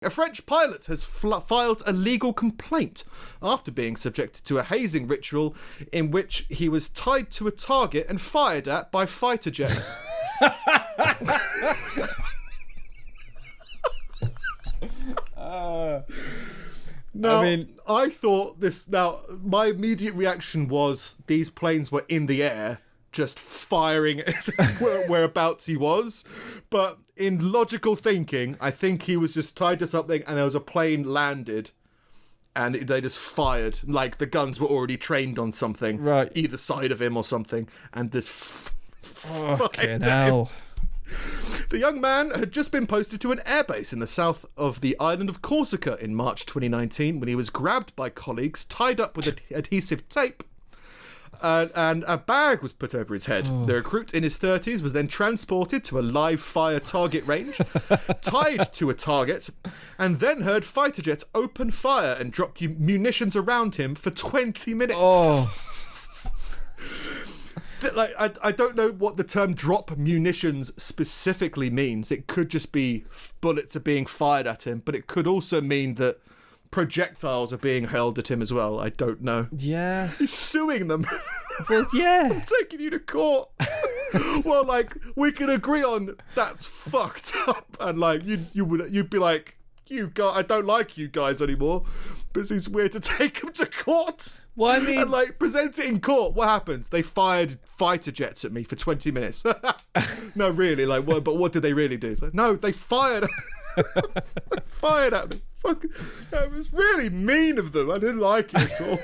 A French pilot has filed a legal complaint after being subjected to a hazing ritual in which he was tied to a target and fired at by fighter jets. Now, I thought this... Now, my immediate reaction was these planes were in the air, just firing whereabouts he was. But in logical thinking, I think he was just tied to something and there was a plane landed and they just fired. Like the guns were already trained on something. Right. Either side of him or something. And this fucking hell. The young man had just been posted to an airbase in the south of the island of Corsica in March 2019 when he was grabbed by colleagues, tied up with adhesive tape, and a bag was put over his head. The recruit in his 30s was then transported to a live fire target range, tied to a target, and then heard fighter jets open fire and drop munitions around him for 20 minutes. Like, I don't know what the term drop munitions specifically means. It could just be bullets are being fired at him, but it could also mean that projectiles are being hurled at him as well. I don't know. Yeah. He's suing them. Well, yeah. I'm taking you to court. Well, like, we can agree on that's fucked up. And, like, you'd be like, you guys, I don't like you guys anymore. Because it's weird to take him to court. Well, I mean... And, like, present it in court. What happens? They fired fighter jets at me for 20 minutes. No, really, like, what? But what did they really do? It's like, no, they fired... they fired at me. Fuck, that was really mean of them. I didn't like it at all.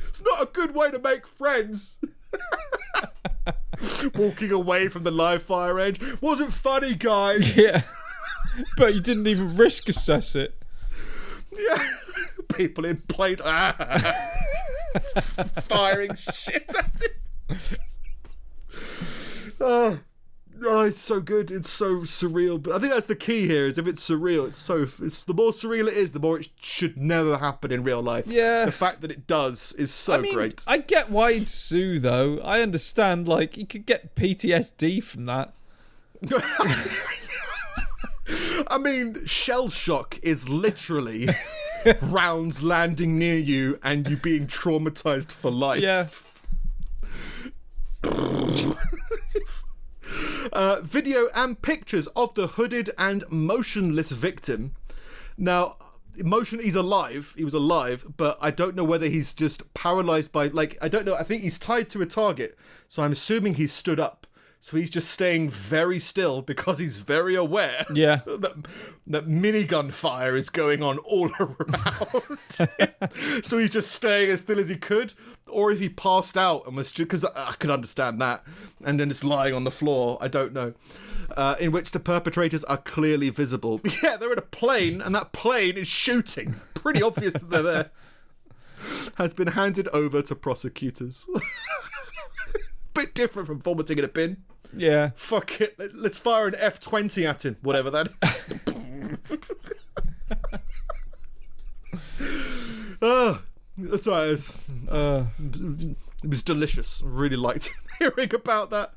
It's not a good way to make friends. Walking away from the live fire range. Wasn't funny, guys. Yeah. But you didn't even risk assess it. Yeah. People in planes firing shit at him. Oh, it's so good. It's so surreal. But I think that's the key here. Is if it's surreal, it's the more surreal it is, the more it should never happen in real life. Yeah. The fact that it does is so great. I get why he'd sue, though. I understand. Like, he could get PTSD from that. I mean, shell shock is literally rounds landing near you and you being traumatized for life. Yeah. Video and pictures of the hooded and motionless victim. Now, he's alive. He was alive, but I don't know whether he's just paralyzed by, like, I don't know. I think he's tied to a target, so I'm assuming he's stood up. So he's just staying very still because he's very aware that minigun fire is going on all around him. So he's just staying as still as he could. Or if he passed out and was just, because I could understand that, and then just lying on the floor, I don't know. In which the perpetrators are clearly visible. Yeah, they're in a plane and that plane is shooting. Pretty obvious that they're there. Has been handed over to prosecutors. Bit different from vomiting in a bin. Yeah. Fuck it. Let's fire an F-20 at him. Whatever that is. Sorry, it was delicious. I really liked hearing about that.